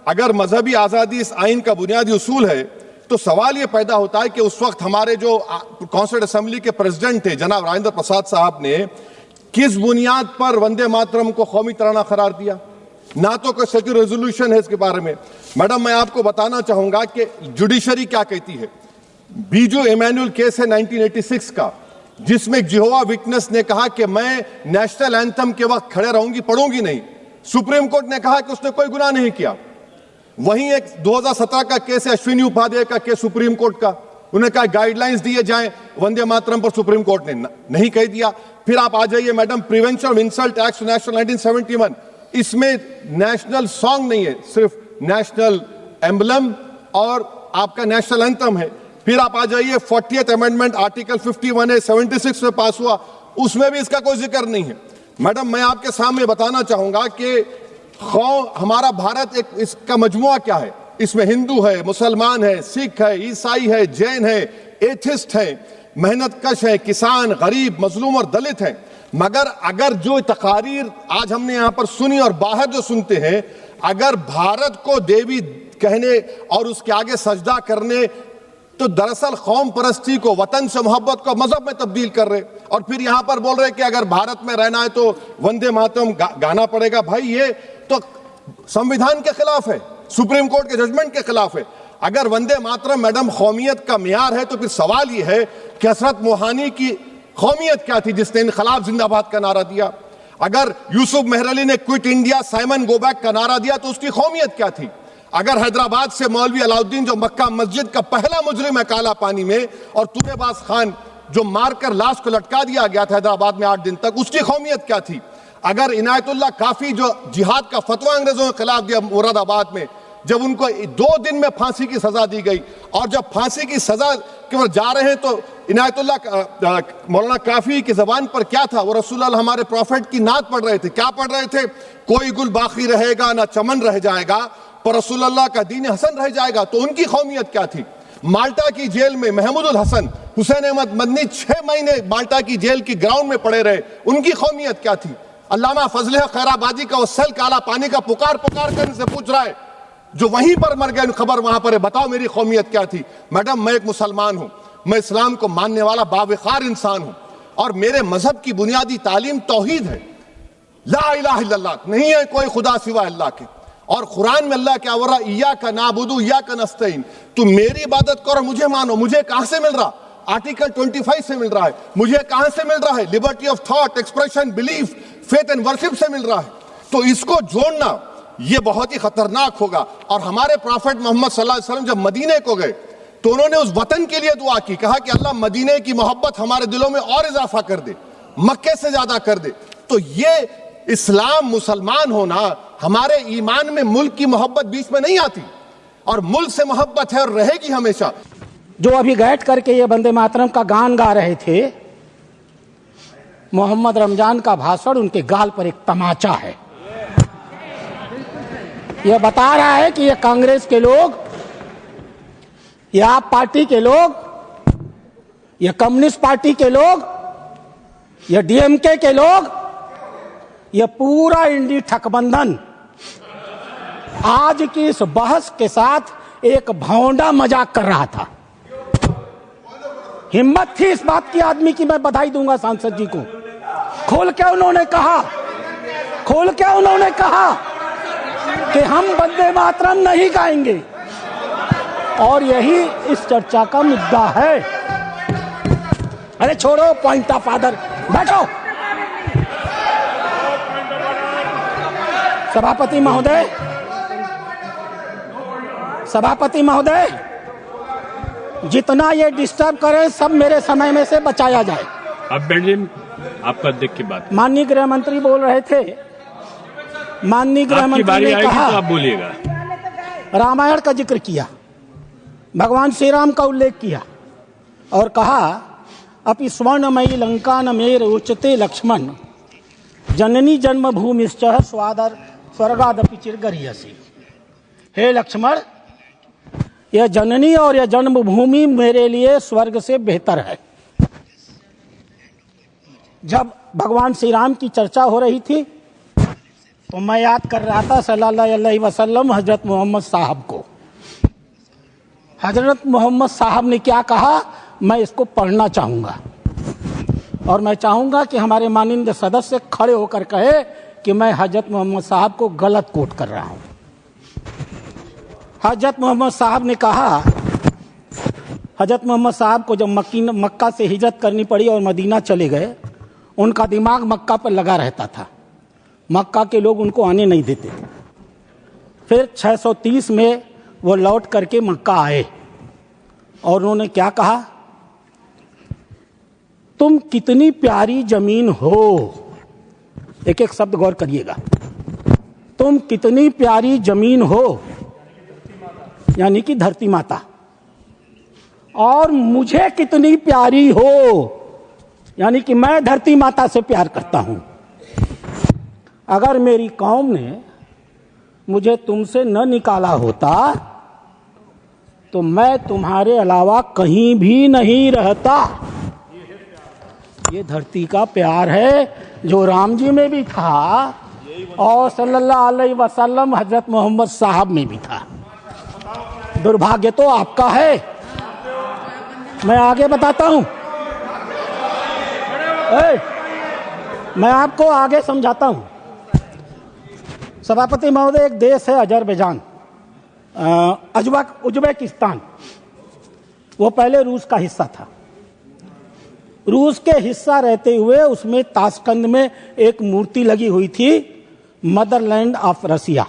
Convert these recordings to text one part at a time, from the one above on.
अगर मजहबी आजादी इस आइन का बुनियादी उसूल है तो सवाल यह पैदा होता है कि उस वक्त हमारे जो कॉन्स्टिट्यूंट असेंबली के प्रेसिडेंट थे जनाब राजेंद्र प्रसाद साहब ने किस बुनियाद पर वंदे मातरम को कौमी तराना करार दिया? ना तो कोई सेक्युलर रेजोल्यूशन है इसके बारे में। मैडम, मैं आपको बताना चाहूंगा कि जुडिशरी क्या कहती है। बीजू इमैनुअल केस है 1986 का, जिसमें जिहोवा विटनेस ने कहा कि मैं नेशनल एंथम के वक्त खड़े रहूंगी, पढ़ूंगी नहीं। सुप्रीम कोर्ट ने कहा कि उसने कोई गुनाह नहीं किया। वहीं एक 2017 का केस है अश्विनी उपाध्याय का केस सुप्रीम कोर्ट का, उन्होंने कहा गाइडलाइंस दिए जाएं वंदे मातरम पर, सुप्रीम कोर्ट ने नहीं कह दिया। फिर आप आ जाइए madam, prevention of insult act national 1971, इसमें नेशनल सॉन्ग नहीं है, सिर्फ नेशनल एम्बलम और आपका नेशनल एंथम है। फिर आप आ जाइए 40th अमेंडमेंट आर्टिकल 51A 76 में पास हुआ, उसमें भी इसका कोई जिक्र नहीं है। मैडम, मैं आपके सामने बताना चाहूंगा कि हमारा भारत एक इसका मजमुआ क्या है। इसमें हिंदू है, मुसलमान है, सिख है, ईसाई है, जैन है, एथिस्ट है, मेहनतकश है, किसान, गरीब, मजलूम और दलित है। मगर अगर जो तकारीर आज हमने यहां पर सुनी और बाहर जो सुनते हैं, अगर भारत को देवी कहने और उसके आगे सजदा करने, तो दरअसल कौम परस्ती को, वतन से मोहब्बत को मजहब में तब्दील कर रहे, और फिर यहां पर बोल रहे कि अगर भारत में रहना है तो वंदे मातरम गाना पड़ेगा। भाई, ये तो संविधान के खिलाफ है, सुप्रीम कोर्ट के जजमेंट के खिलाफ है। अगर वंदे मातरम मैडम कौमियत का मियार है तो फिर सवाल यह है कि हजरत मोहानी की कौमियत क्या थी जिसने इनकलाब जिंदाबाद का नारा दिया? अगर यूसुफ मेहरली ने quit India Simon go back का नारा दिया तो उसकी कौमियत क्या थी? अगर हैदराबाद से मौलवी अलाउद्दीन जो मक्का मस्जिद का पहला मुजरिम है काला पानी में, और तूबेबाज खान जो मारकर लाश को लटका दिया गया था हैदराबाद में 8 दिन तक, उसकी कौमियत क्या थी? अगर इनायतुल्लाह काफी जो जिहाद का फतवा अंग्रेजों के खिलाफ दिया मुरादाबाद में, जब उनको 2 दिन में फांसी की सजा दी गई, और जब फांसी की सजा के वो जा रहे हैं तो इनायतुल्लाह मौलाना काफी की जबान पर क्या था? वो रसूलुल्लाह हमारे प्रॉफिट की नात पढ़ रहे थे। क्या पढ़ रहे थे? कोई गुल बाकी रहेगा ना चमन रह जाएगा, पर रसूलुल्लाह का दीन हसन रह जाएगा। तो उनकी कौमियत क्या थी? माल्टा की जेल में महमूदुल हसन, हुसैन अहमद मदनी 6 महीने माल्टा की जेल की ग्राउंड में पड़े रहे, उनकी कौमियत क्या थी? अल्लामा फजले खैराबादी का वो सल काला पानी का पुकार कर से पूछ रहा है, जो वहीं पर मर गए, खबर वहां पर है, बताओ मेरी कौमियत क्या थी? मैडम, मैं एक मुसलमान हूं, मैं इस्लाम को मानने वाला बावकार इंसान हूं, और मेरे मजहब की बुनियादी तालीम तौहीद है, ला इलाहा इल्लल्लाह, नहीं है कोई खुदा सिवा अल्लाह के। और कुरान में अल्लाह क्या बोल रहा? इय्याका नाबुदु इय्याका नस्तईन, तुम मेरी इबादत करो, मुझे मानो। मुझे कहां से मिल रहा? आर्टिकल 25 से मिल रहा है। मुझे कहां से मिल रहा है? Liberty of thought, expression, belief, faith and worship से मिल रहा है। तो इसको जोड़ना ये बहुत ही खतरनाक होगा। और हमारे प्रॉफेट मोहम्मद सल्लल्लाहु अलैहि वसल्लम जब मदीने को गए तो उन्होंने उस वतन के लिए दुआ की, कहा कि अल्लाह मदीने की मोहब्बत हमारे दिलों में और इजाफा कर दे, मक्के से ज्यादा कर दे। तो ये इस्लाम, मुसलमान होना, हमारे ईमान में मुल्क की मोहब्बत बीच में नहीं आती, और मुल्क से मोहब्बत है और रहेगी हमेशा। जो अभी बैठ करके ये वंदे मातरम का गान गा रहे थे, मोहम्मद रमजान का भाषण उनके गाल पर एक तमाचा है। यह बता रहा है कि ये कांग्रेस के लोग, ये आप पार्टी के लोग, ये कम्युनिस्ट पार्टी के लोग, ये डीएमके के लोग, ये पूरा इंडी ठकबंधन आज की इस बहस के साथ एक भौंडा मजाक कर रहा था। हिम्मत थी इस बात की आदमी की, मैं बधाई दूंगा सांसद जी को। खोल के उन्होंने कहा कि हम वंदे मातरम नहीं गाएंगे, और यही इस चर्चा का मुद्दा है। अरे छोड़ो पॉइंट ऑफ आर्डर, बैठो। सभापति महोदय, जितना ये डिस्टर्ब करें सब मेरे समय में से बचाया जाए। अब बैठिए, आपका देख की बात। माननीय गृह मंत्री बोल रहे थे, माननीय गृह मंत्री ने कहा, तो आप बोलिएगा। रामायण का जिक्र किया, भगवान श्री राम का उल्लेख किया, और कहा अपि स्वर्णमयी लंका न मेर उच्चते लक्ष्मण, जननी जन्मभूमिश्च स्वादर स्वर्गादपि चिरगरीयसी। हे लक्ष्मण, यह जननी और यह जन्मभूमि मेरे लिए स्वर्ग से बेहतर है। जब भगवान श्री राम की चर्चा हो रही थी तो मैं याद कर रहा था सल्लल्लाहु अलैहि वसल्लम हजरत मोहम्मद साहब को। हजरत मोहम्मद साहब ने क्या कहा, मैं इसको पढ़ना चाहूँगा और मैं चाहूँगा कि हमारे माननीय सदस्य खड़े होकर कहे कि मैं हजरत मोहम्मद साहब को गलत कोट कर रहा हूँ। हजरत मोहम्मद साहब ने कहा, हजरत मोहम्मद साहब को जब मक्का से हिजरत करनी पड़ी और मदीना चले गए, उनका दिमाग मक्का पर लगा रहता था, मक्का के लोग उनको आने नहीं देते थे। फिर 630 में वो लौट करके मक्का आए और उन्होंने क्या कहा, तुम कितनी प्यारी जमीन हो। एक एक शब्द गौर करिएगा, तुम कितनी प्यारी जमीन हो, यानी कि धरती माता, और मुझे कितनी प्यारी हो, यानी कि मैं धरती माता से प्यार करता हूं। अगर मेरी कौम ने मुझे तुमसे न निकाला होता तो मैं तुम्हारे अलावा कहीं भी नहीं रहता। ये धरती का प्यार है जो राम जी में भी था और सल्लल्लाहु अलैहि वसल्लम हजरत मोहम्मद साहब में भी था। दुर्भाग्य तो आपका है। मैं आगे बताता हूं, मैं आपको आगे समझाता हूं। सभापति महोदय, एक देश है अजरबैजान, उज्बेकिस्तान, वो पहले रूस का हिस्सा था। रूस के हिस्सा रहते हुए उसमें ताशकंद में एक मूर्ति लगी हुई थी, मदरलैंड ऑफ रसिया।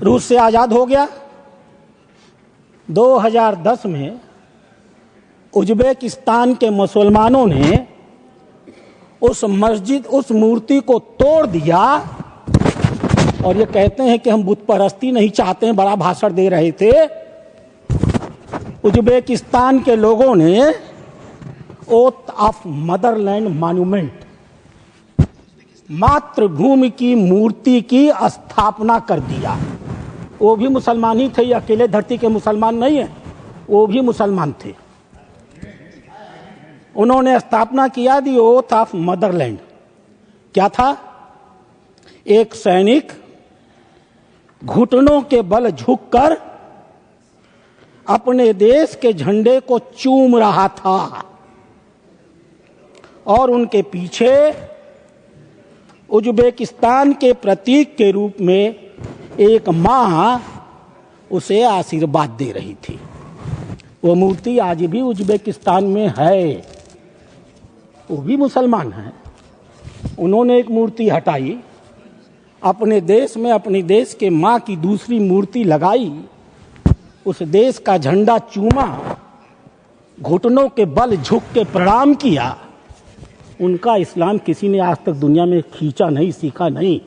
रूस से आजाद हो गया। 2010 में उज्बेकिस्तान के मुसलमानों ने उस मूर्ति को तोड़ दिया और ये कहते हैं कि हम बुत परस्ती नहीं चाहते हैं, बड़ा भाषण दे रहे थे। उज्बेकिस्तान के लोगों ने ओथ ऑफ मदरलैंड मॉन्यूमेंट, मातृभूमि की मूर्ति की स्थापना कर दिया। वो भी मुसलमान ही थे, ये अकेले धरती के मुसलमान नहीं है, वो भी मुसलमान थे। उन्होंने स्थापना किया दी ओथ ऑफ मदरलैंड। क्या था? एक सैनिक घुटनों के बल झुककर अपने देश के झंडे को चूम रहा था और उनके पीछे उज्बेकिस्तान के प्रतीक के रूप में एक मां उसे आशीर्वाद दे रही थी। वो मूर्ति आज भी उज्बेकिस्तान में है, वो भी मुसलमान हैं। उन्होंने एक मूर्ति हटाई, अपने देश में अपने देश के मां की दूसरी मूर्ति लगाई, उस देश का झंडा चूमा, घुटनों के बल झुक के प्रणाम किया। उनका इस्लाम किसी ने आज तक दुनिया में खींचा नहीं, सीखा नहीं।